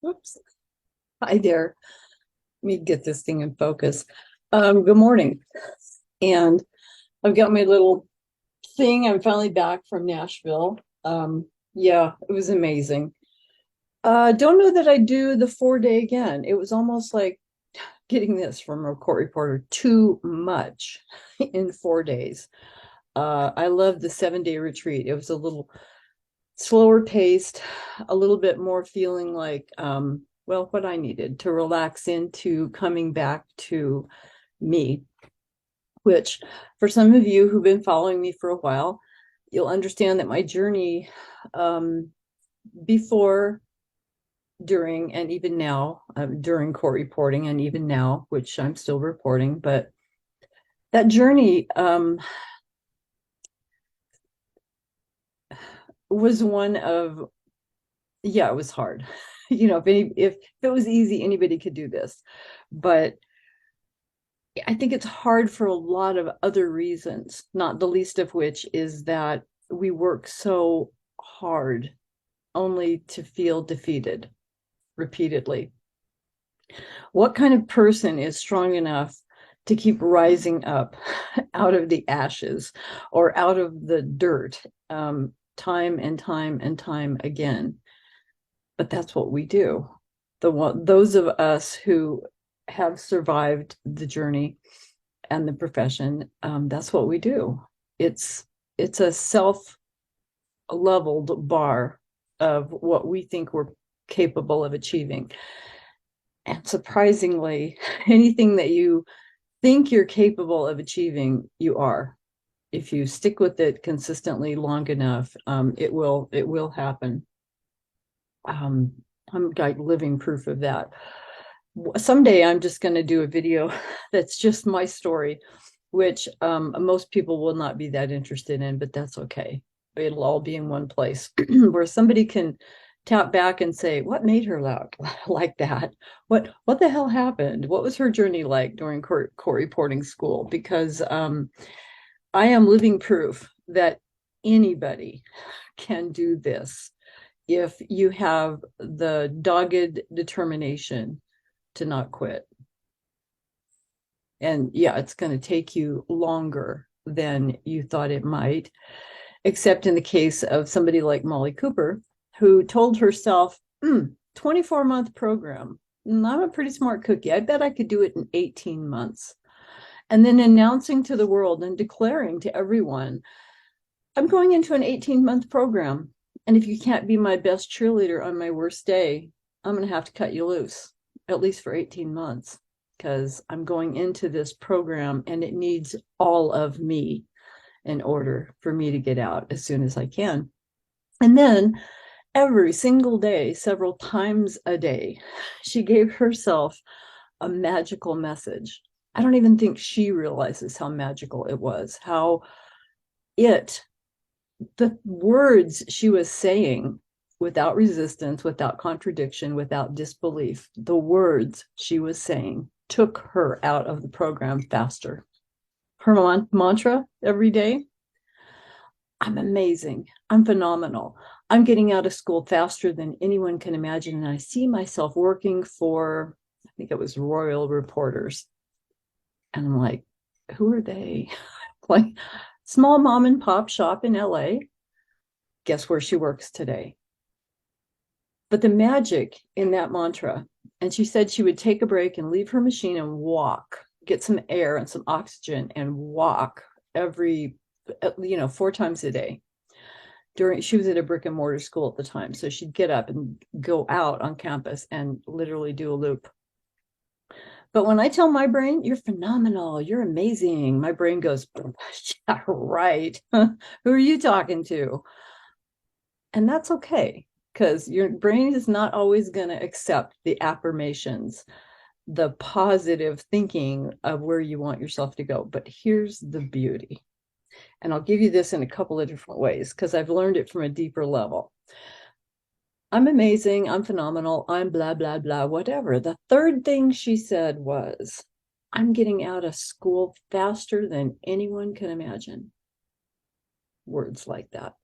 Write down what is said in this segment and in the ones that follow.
Oops. Hi there. Let me get this thing in focus. Good morning. And I've got my little thing. I'm finally back from Nashville. Yeah, it was amazing. Don't know that I do the 4 day again. It was almost like getting this from a court reporter, too much in 4 days. I loved the 7 day retreat. It was a little slower paced, a little bit more feeling like, well, what I needed to relax into coming back to me, which for some of you who've been following me for a while, you'll understand that my journey, um, before, during, and even now, during court reporting, and even now, which I'm still reporting, but that journey, was one of, yeah, it was hard. If it was easy, anybody could do this. But I think it's hard for a lot of other reasons, not the least of which is that we work so hard only to feel defeated repeatedly. What kind of person is strong enough to keep rising up out of the ashes or out of the dirt, time and time and time again? But that's what we do. Those of us who have survived the journey and the profession, that's what we do. It's a self-leveled bar of what we think we're capable of achieving. And surprisingly, anything that you think you're capable of achieving, you are. If you stick with it consistently long enough, it will happen. I'm like living proof of that. Someday I'm just going to do a video that's just my story, which most people will not be that interested in, but that's okay. It'll all be in one place where somebody can tap back and say, what made her loud like that? What the hell happened? What was her journey like during court reporting school? Because I am living proof that anybody can do this if you have the dogged determination to not quit. And yeah, it's going to take you longer than you thought it might, except in the case of somebody like Molly Cooper, who told herself, 24-month program. I'm a pretty smart cookie. I bet I could do it in 18 months. And then announcing to the world and declaring to everyone, I'm going into an 18-month program. And if you can't be my best cheerleader on my worst day, I'm going to have to cut you loose, at least for 18 months, because I'm going into this program and it needs all of me in order for me to get out as soon as I can. And then every single day, several times a day, she gave herself a magical message. I don't even think she realizes how magical it was, how it the words she was saying without resistance, without contradiction, without disbelief, the words she was saying took her out of the program faster. Her mantra every day, I'm amazing. I'm phenomenal. I'm getting out of school faster than anyone can imagine. And I see myself working for, I think it was Royal Reporters. And I'm like, who are they? Like, small mom and pop shop in LA. Guess where she works today? But the magic in that mantra, and she said she would take a break and leave her machine and walk, get some air and some oxygen and walk every, 4 times a day. She was at a brick and mortar school at the time, so she'd get up and go out on campus and literally do a loop. But when I tell my brain, you're phenomenal, you're amazing, my brain goes, yeah, right. Who are you talking to? And that's okay, because your brain is not always going to accept the affirmations, the positive thinking of where you want yourself to go. But here's the beauty. And I'll give you this in a couple of different ways because I've learned it from a deeper level. I'm amazing. I'm phenomenal. I'm blah, blah, blah, whatever. The third thing she said was, I'm getting out of school faster than anyone can imagine. Words like that.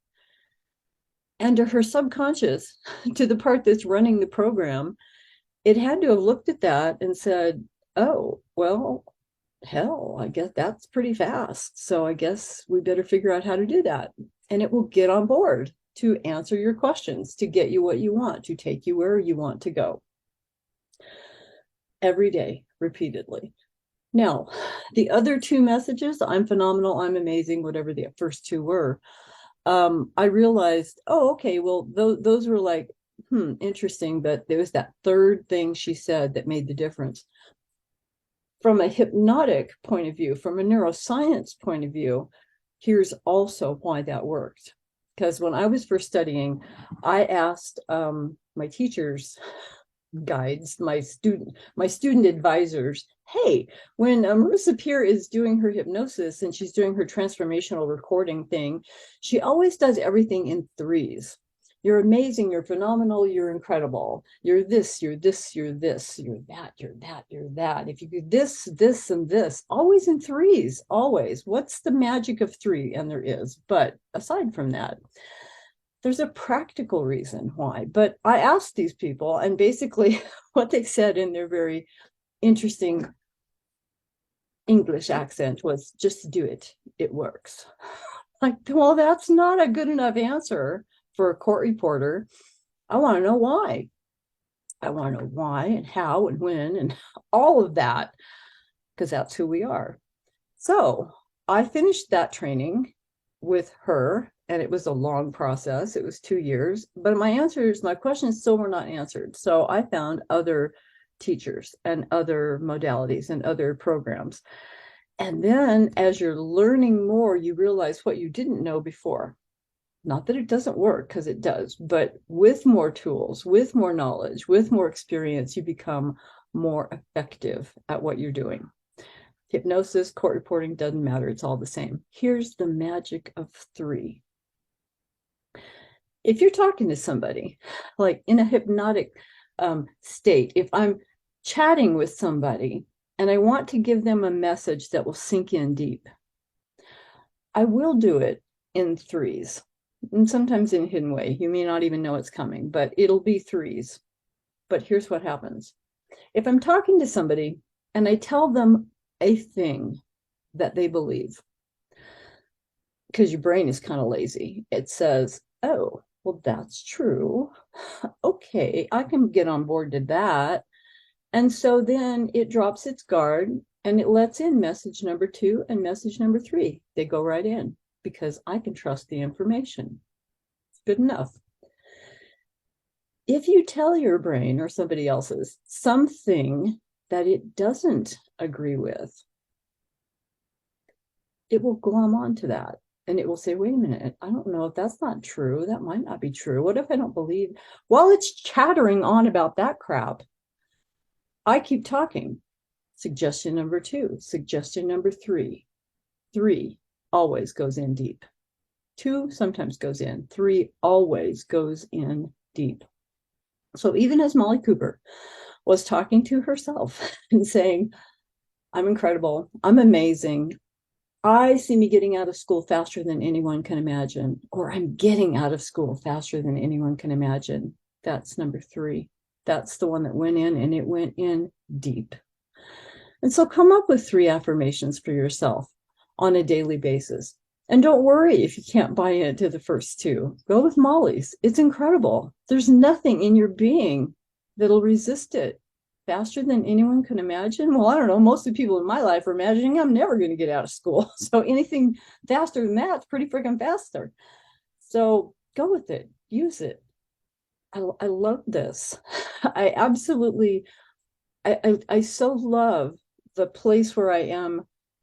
And to her subconscious, to the part that's running the program, it had to have looked at that and said, oh, well, hell, I guess that's pretty fast. So I guess we better figure out how to do that. And it will get on board to answer your questions, to get you what you want, to take you where you want to go. Every day, repeatedly. Now, the other two messages, I'm phenomenal, I'm amazing, whatever the first two were, I realized, oh, okay, well, those were like, interesting, but there was that third thing she said that made the difference. From a hypnotic point of view, from a neuroscience point of view, here's also why that worked. Because when I was first studying, I asked my teachers, guides, my student advisors, hey, when Marissa Peer is doing her hypnosis and she's doing her transformational recording thing, she always does everything in threes. You're amazing, you're phenomenal, you're incredible. You're this, you're this, you're this, you're that, you're that, you're that. If you do this, this, and this, always in threes, always. What's the magic of three? And there is. But aside from that, there's a practical reason why. But I asked these people, and basically what they said in their very interesting English accent was, just do it. It works. Like, well, that's not a good enough answer for a court reporter. I want to know why. I want to know why and how and when and all of that, because that's who we are. So I finished that training with her, and it was a long process. It was 2 years, but my questions still were not answered. So I found other teachers and other modalities and other programs. And then as you're learning more, you realize what you didn't know before. Not that it doesn't work, because it does, but with more tools, with more knowledge, with more experience, you become more effective at what you're doing. Hypnosis, court reporting, doesn't matter. It's all the same. Here's the magic of three. If you're talking to somebody, like in a hypnotic state, if I'm chatting with somebody and I want to give them a message that will sink in deep, I will do it in threes, and sometimes in a hidden way. You may not even know it's coming, but it'll be threes. But here's what happens. If I'm talking to somebody and I tell them a thing that they believe, because your brain is kind of lazy, it says, oh, well, that's true. Okay, I can get on board to that. And so then it drops its guard and it lets in message number 2 and message number 3. They go right in because I can trust the information. It's good enough. If you tell your brain or somebody else's something that it doesn't agree with, it will glom onto that. And it will say, wait a minute, I don't know if that's not true. That might not be true. What if I don't believe? While it's chattering on about that crap, I keep talking. Suggestion number 2, suggestion number 3. 3 always goes in deep. 2 sometimes goes in. 3 always goes in deep. So even as Molly Cooper was talking to herself and saying, I'm incredible, I'm amazing, I see me getting out of school faster than anyone can imagine, or I'm getting out of school faster than anyone can imagine. That's number 3. That's the one that went in, and it went in deep. And so come up with 3 affirmations for yourself on a daily basis. And don't worry if you can't buy into the first 2. Go with Molly's. It's incredible. There's nothing in your being that'll resist it. Faster than anyone can imagine. Well, I don't know. Most of the people in my life are imagining I'm never going to get out of school. So anything faster than that's pretty freaking faster. So go with it. Use it. I love this. I absolutely, I so love the place where I am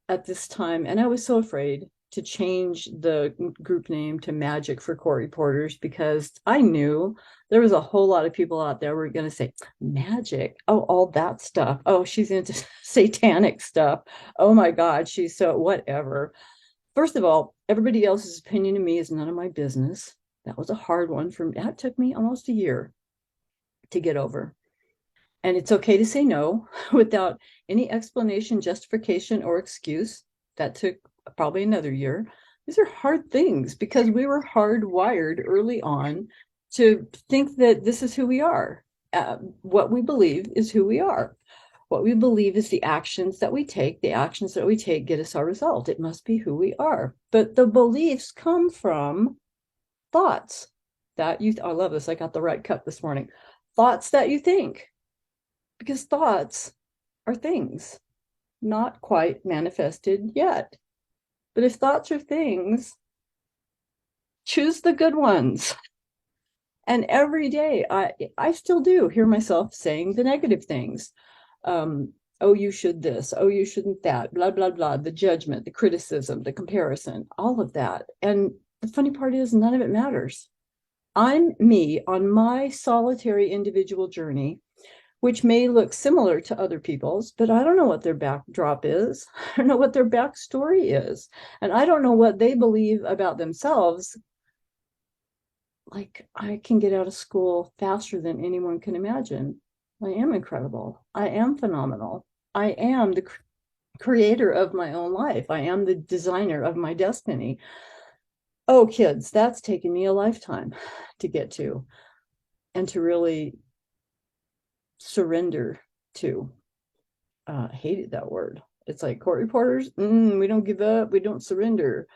at this time. And I was so afraid to change the group name to Magic for Court Reporters, because I knew there was a whole lot of people out there who were going to say, magic, oh, all that stuff. Oh, she's into satanic stuff. Oh my God, she's so whatever. First of all, everybody else's opinion of me is none of my business. That was a hard one for me. That took me almost a year to get over. And it's okay to say no without any explanation, justification, or excuse. That took probably another year. These are hard things because we were hardwired early on to think that this is who we are. What we believe is who we are. What we believe is the actions that we take. The actions that we take get us our result. It must be who we are. But the beliefs come from thoughts that you, I love this. I got the right cup this morning. Thoughts that you think, because thoughts are things not quite manifested yet. But if thoughts are things, choose the good ones. And every day I still do hear myself saying the negative things. Oh, you should this, oh, you shouldn't that, blah, blah, blah, the judgment, the criticism, the comparison, all of that. And the funny part is none of it matters. I'm me on my solitary individual journey, which may look similar to other people's, but I don't know what their backdrop is. I don't know what their backstory is. And I don't know what they believe about themselves. Like, I can get out of school faster than anyone can imagine. I am incredible. I am phenomenal. I am the creator of my own life. I am the designer of my destiny. Oh, kids, that's taken me a lifetime to get to and to really surrender to. Hated that word. It's like court reporters, we don't give up, we don't surrender.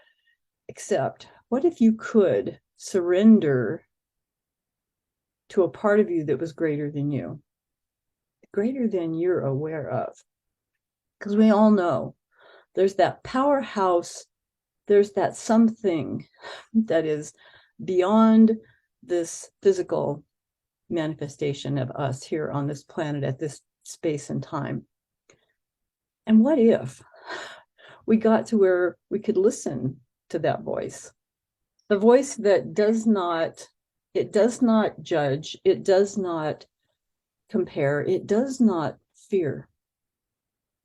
Except, what if you could surrender to a part of you that was greater than you, greater than you're aware of? Because we all know there's that powerhouse, there's that something that is beyond this physical manifestation of us here on this planet at this space and time. And what if we got to where we could listen to that voice, the voice that does not judge, it does not compare, it does not fear.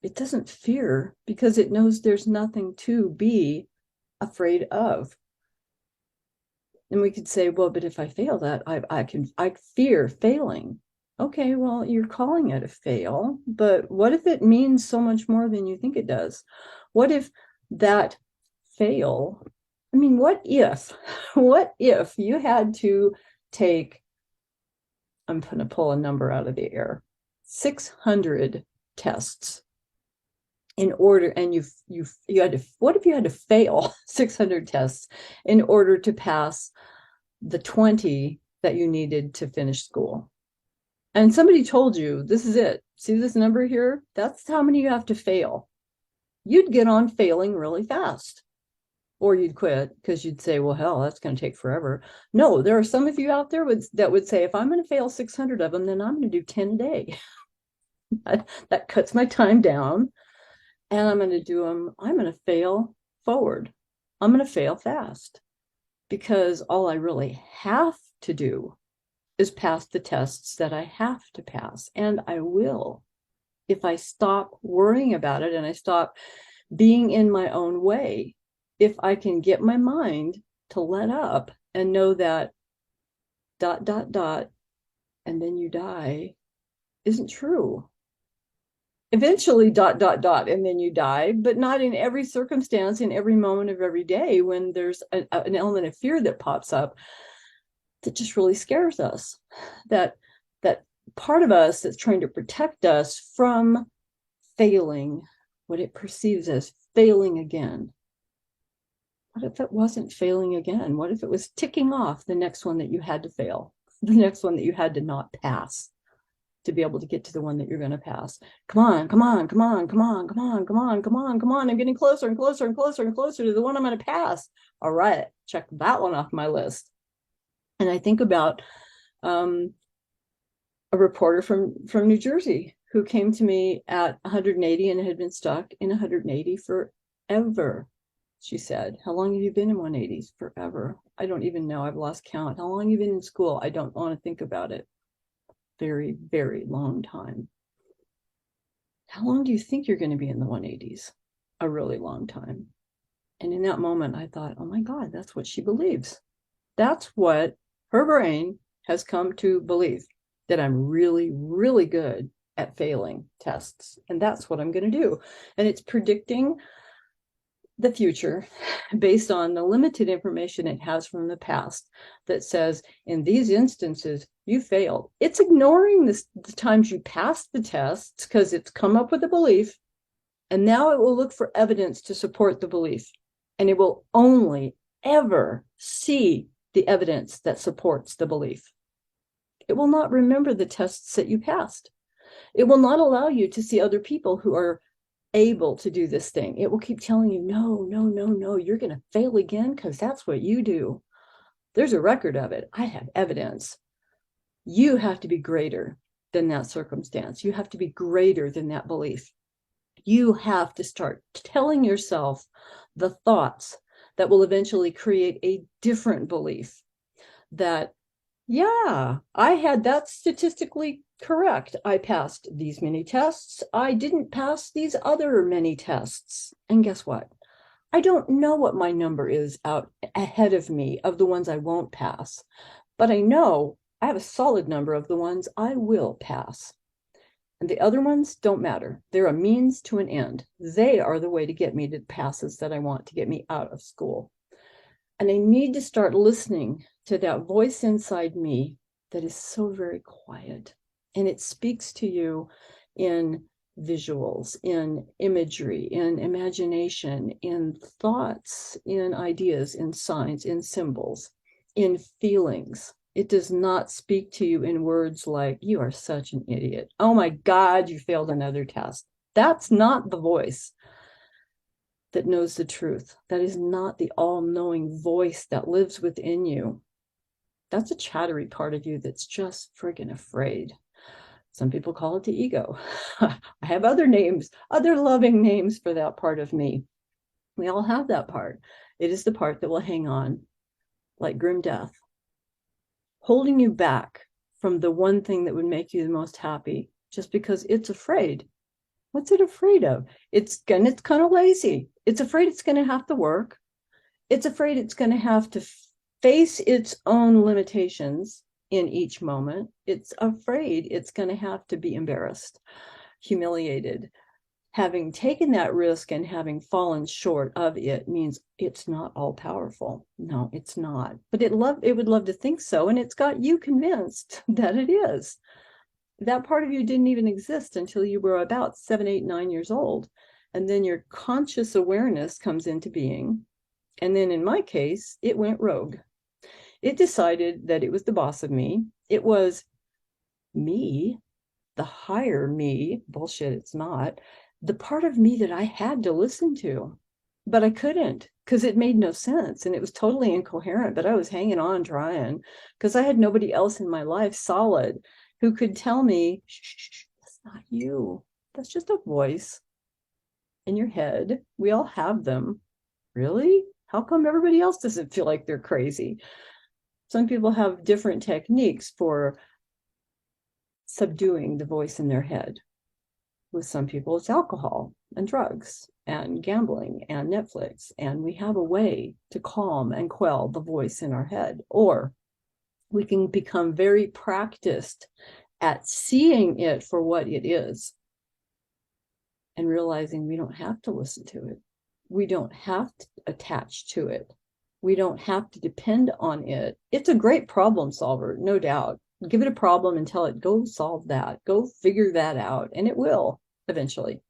It doesn't fear because it knows there's nothing to be afraid of. And we could say, well, but if I fail that, I fear failing. Okay, well, you're calling it a fail, but what if it means so much more than you think it does? What if that fail, I mean, what if you had to take, I'm going to pull a number out of the air, 600 tests in order, and you had to, what if you had to fail 600 tests in order to pass the 20 that you needed to finish school? And somebody told you, this is it. See this number here? That's how many you have to fail. You'd get on failing really fast. Or you'd quit because you'd say, well, hell, that's going to take forever. No, there are some of you out there that would say, if I'm going to fail 600 of them, then I'm going to do 10 a day. That cuts my time down. And I'm going to do them, I'm going to fail forward. I'm going to fail fast. Because all I really have to do is pass the tests that I have to pass. And I will. If I stop worrying about it and I stop being in my own way, if I can get my mind to let up and know that ... and then you die isn't true. Eventually ... and then you die, but not in every circumstance, in every moment of every day when there's an element of fear that pops up that just really scares us, that part of us that's trying to protect us from failing what it perceives as failing again. What if it wasn't failing again? What if it was ticking off the next one that you had to fail, the next one that you had to not pass to be able to get to the one that you're going to pass? Come on, come on, come on, come on, come on, come on, come on, come on. I'm getting closer and closer and closer and closer to the one I'm going to pass. All right, check that one off my list. And I think about a reporter from New Jersey who came to me at 180 and had been stuck in 180 forever. She said, how long have you been in 180s? Forever. I don't even know. I've lost count. How long have you been in school? I don't want to think about it. Very, very long time. How long do you think you're going to be in the 180s? A really long time. And in that moment, I thought, oh my God, that's what she believes. That's what her brain has come to believe, that I'm really, really good at failing tests. And that's what I'm going to do. And it's predicting the future based on the limited information it has from the past that says, in these instances, you failed. It's ignoring the times you passed the tests because it's come up with a belief, and now it will look for evidence to support the belief. And it will only ever see the evidence that supports the belief. It will not remember the tests that you passed. It will not allow you to see other people who are able to do this thing. It will keep telling you, no, no, no, no, you're going to fail again because that's what you do. There's a record of it. I have evidence. You have to be greater than that circumstance. You have to be greater than that belief. You have to start telling yourself the thoughts that will eventually create a different belief that, yeah, I had that statistically correct. I passed these many tests. I didn't pass these other many tests. And guess what? I don't know what my number is out ahead of me of the ones I won't pass, but I know I have a solid number of the ones I will pass. And the other ones don't matter. They're a means to an end. They are the way to get me to the passes that I want to get me out of school. And I need to start listening to that voice inside me that is so very quiet. And it speaks to you in visuals, in imagery, in imagination, in thoughts, in ideas, in signs, in symbols, in feelings. It does not speak to you in words like, you are such an idiot. Oh my God, you failed another test. That's not the voice that knows the truth. That is not the all-knowing voice that lives within you. That's a chattery part of you that's just friggin' afraid. Some people call it the ego. I have other names, other loving names for that part of me. We all have that part. It is the part that will hang on like grim death, holding you back from the one thing that would make you the most happy just because it's afraid. What's it afraid of? It's kind of lazy. It's afraid it's going to have to work. It's afraid it's going to have to face its own limitations in each moment. It's afraid it's going to have to be embarrassed, humiliated. Having taken that risk and having fallen short of it means it's not all powerful. No, it's not. But it would love to think so. And it's got you convinced that it is. That part of you didn't even exist until you were about 7, 8, 9 years old. And then your conscious awareness comes into being. And then in my case, it went rogue. It decided that it was the boss of me. It was me, the higher me. Bullshit, it's not. The part of me that I had to listen to, but I couldn't because it made no sense and it was totally incoherent, but I was hanging on trying because I had nobody else in my life solid who could tell me, shh, that's not you. That's just a voice in your head. We all have them. Really? How come everybody else doesn't feel like they're crazy? Some people have different techniques for subduing the voice in their head. With some people, it's alcohol and drugs and gambling and Netflix. And we have a way to calm and quell the voice in our head. Or we can become very practiced at seeing it for what it is and realizing we don't have to listen to it. We don't have to attach to it. We don't have to depend on it. It's a great problem solver, no doubt. Give it a problem and tell it, go solve that, go figure that out, and it will eventually.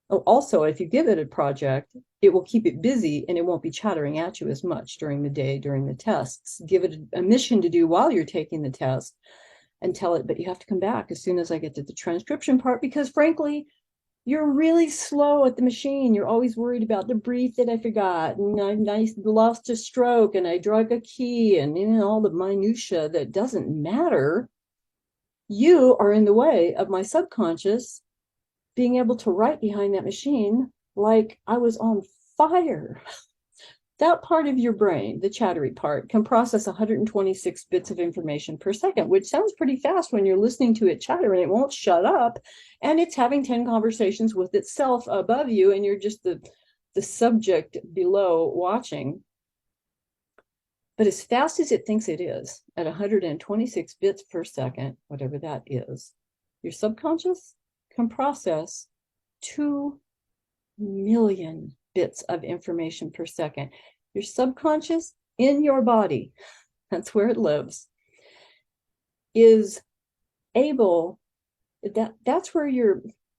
Also, if you give it a project, it will keep it busy and it won't be chattering at you as much during the day, during the tests. Give it a mission to do while you're taking the test and tell it, but you have to come back as soon as I get to the transcription part, because frankly, you're really slow at the machine. You're always worried about the brief that I forgot, and I lost a stroke, and I drug a key, and all the minutia that doesn't matter. You are in the way of my subconscious being able to write behind that machine like I was on fire. That part of your brain, the chattery part, can process 126 bits of information per second, which sounds pretty fast when you're listening to it chatter and it won't shut up. And it's having 10 conversations with itself above you, and you're just the subject below watching. But as fast as it thinks it is, at 126 bits per second, whatever that is, your subconscious can process 2 million bits of information per second. Your subconscious in your body, that's where it lives, is able, that's where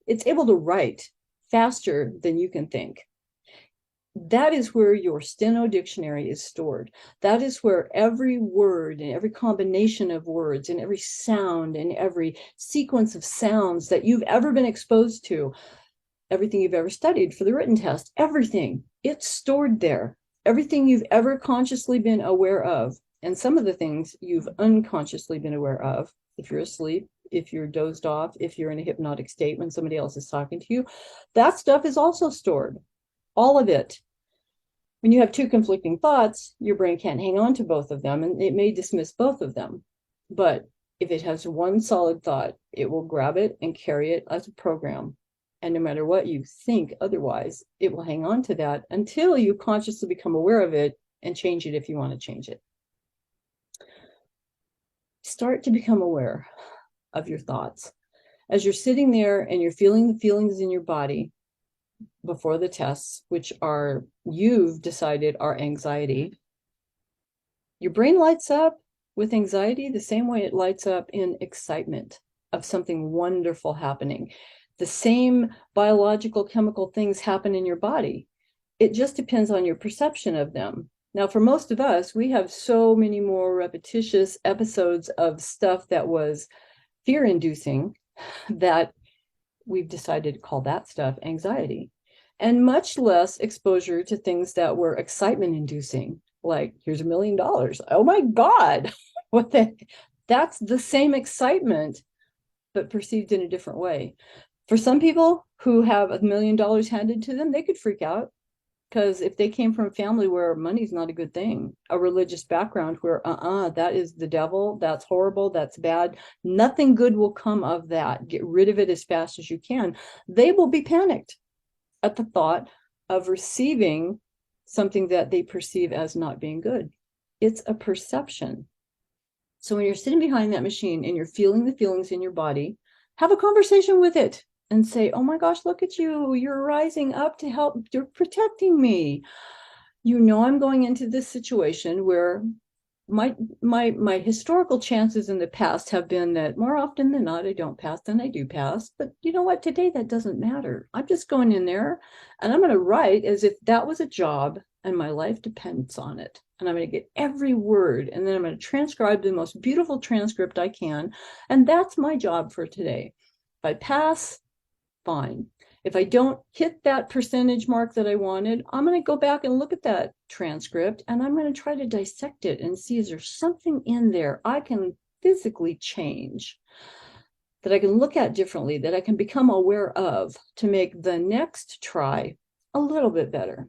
it's able to write faster than you can think. That is where your Steno dictionary is stored. That is where every word and every combination of words and every sound and every sequence of sounds that you've ever been exposed to, everything you've ever studied for the written test, everything, it's stored there. Everything you've ever consciously been aware of, and some of the things you've unconsciously been aware of, if you're asleep, if you're dozed off, if you're in a hypnotic state when somebody else is talking to you, that stuff is also stored. All of it. When you have two conflicting thoughts, your brain can't hang on to both of them, and it may dismiss both of them. But if it has one solid thought, it will grab it and carry it as a program. And no matter what you think otherwise, it will hang on to that until you consciously become aware of it and change it if you want to change it. Start to become aware of your thoughts. As you're sitting there and you're feeling the feelings in your body before the tests, which are, you've decided, are anxiety, your brain lights up with anxiety the same way it lights up in excitement of something wonderful happening. The same biological chemical things happen in your body. It just depends on your perception of them. Now, for most of us, we have so many more repetitious episodes of stuff that was fear-inducing that we've decided to call that stuff anxiety, and much less exposure to things that were excitement-inducing, like, here's $1 million. Oh my God, what the? That's the same excitement, but perceived in a different way. For some people who have $1 million handed to them, they could freak out, because if they came from a family where money's not a good thing, a religious background where that is the devil, that's horrible, that's bad, nothing good will come of that, get rid of it as fast as you can, they will be panicked at the thought of receiving something that they perceive as not being good. It's a perception. So when you're sitting behind that machine and you're feeling the feelings in your body, have a conversation with it and say, oh my gosh, look at you. You're rising up to help. You're protecting me. You know, I'm going into this situation where my historical chances in the past have been that more often than not, I don't pass than I do pass. But you know what? Today, that doesn't matter. I'm just going in there and I'm going to write as if that was a job and my life depends on it. And I'm going to get every word, and then I'm going to transcribe the most beautiful transcript I can. And that's my job for today. If I pass, fine. If I don't hit that percentage mark that I wanted, I'm going to go back and look at that transcript, and I'm going to try to dissect it and see, is there something in there I can physically change, that I can look at differently, that I can become aware of to make the next try a little bit better.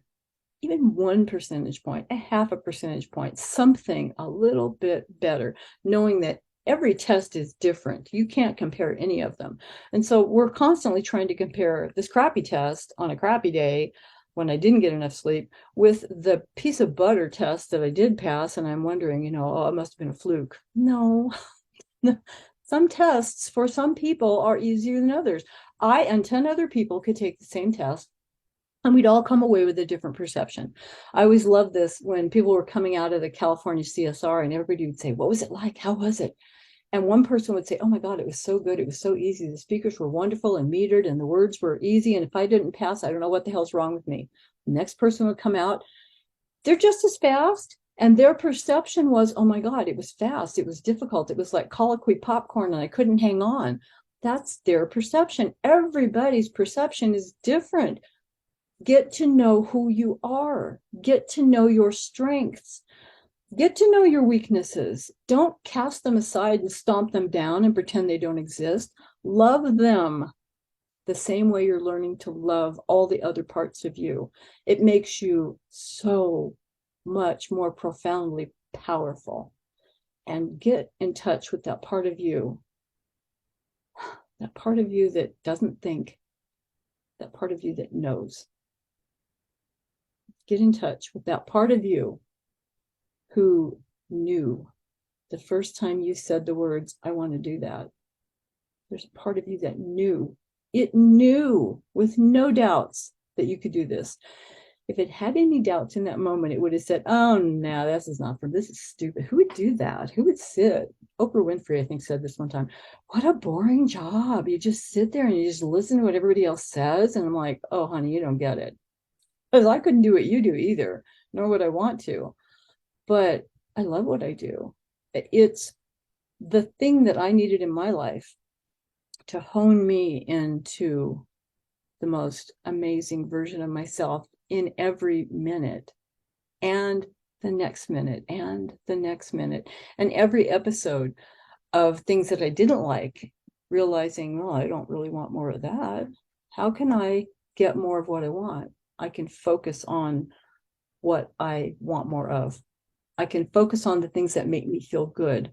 Even 1 percentage point, a half a percentage point, something a little bit better, knowing that every test is different. You can't compare any of them. And so we're constantly trying to compare this crappy test on a crappy day when I didn't get enough sleep with the piece of butter test that I did pass. And I'm wondering, you know, oh, it must have been a fluke. No, some tests for some people are easier than others. I and 10 other people could take the same test, and we'd all come away with a different perception. I always loved this when people were coming out of the California CSR and everybody would say, what was it like? How was it? And one person would say, oh my God, it was so good. It was so easy. The speakers were wonderful and metered and the words were easy. And if I didn't pass, I don't know what the hell's wrong with me. The next person would come out, they're just as fast. And their perception was, oh my God, it was fast. It was difficult. It was like colloquy popcorn and I couldn't hang on. That's their perception. Everybody's perception is different. Get to know who you are. Get to know your strengths. Get to know your weaknesses. Don't cast them aside and stomp them down and pretend they don't exist. Love them the same way you're learning to love all the other parts of you. It makes you so much more profoundly powerful. And get in touch with that part of you that doesn't think, that part of you that knows. Get in touch with that part of you who knew the first time you said the words, I want to do that. There's a part of you that knew. It knew with no doubts that you could do this. If it had any doubts in that moment, it would have said, oh, no, this is not for, this is stupid. Who would do that? Who would sit? Oprah Winfrey, I think, said this one time. What a boring job. You just sit there and you just listen to what everybody else says. And I'm like, oh, honey, you don't get it. Because I couldn't do what you do either, nor would I want to. But I love what I do. It's the thing that I needed in my life to hone me into the most amazing version of myself in every minute and the next minute and the next minute and every episode of things that I didn't like, realizing, well, I don't really want more of that. How can I get more of what I want? I can focus on what I want more of. I can focus on the things that make me feel good.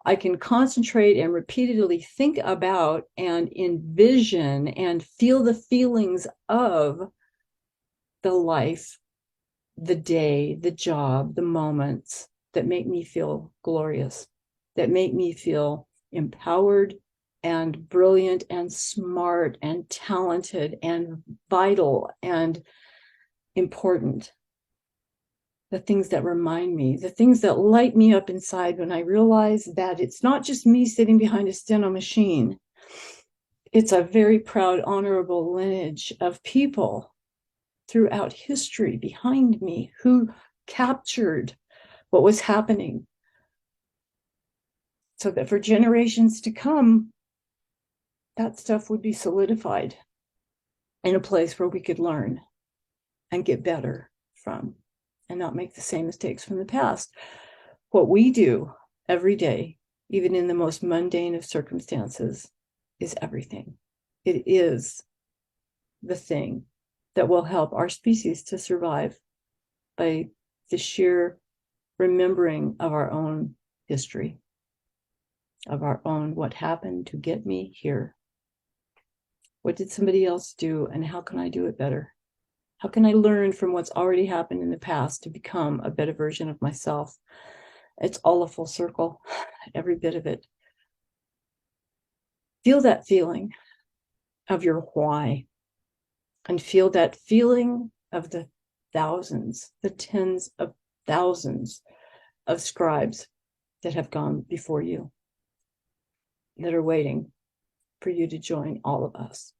I can concentrate and repeatedly think about and envision and feel the feelings of the life, the day, the job, the moments that make me feel glorious, that make me feel empowered and brilliant and smart and talented and vital and important. The things that remind me, the things that light me up inside when I realize that it's not just me sitting behind a steno machine. It's a very proud, honorable lineage of people throughout history behind me who captured what was happening so that for generations to come, that stuff would be solidified in a place where we could learn and get better from and not make the same mistakes from the past. What we do every day, even in the most mundane of circumstances, is everything. It is the thing that will help our species to survive by the sheer remembering of our own history, of our own what happened to get me here. What did somebody else do, and how can I do it better? How can I learn from what's already happened in the past to become a better version of myself? It's all a full circle, every bit of it. Feel that feeling of your why, and feel that feeling of the thousands, the tens of thousands of scribes that have gone before you, that are waiting for you to join all of us.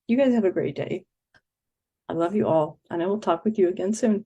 You guys have a great day. I love you all, and I will talk with you again soon.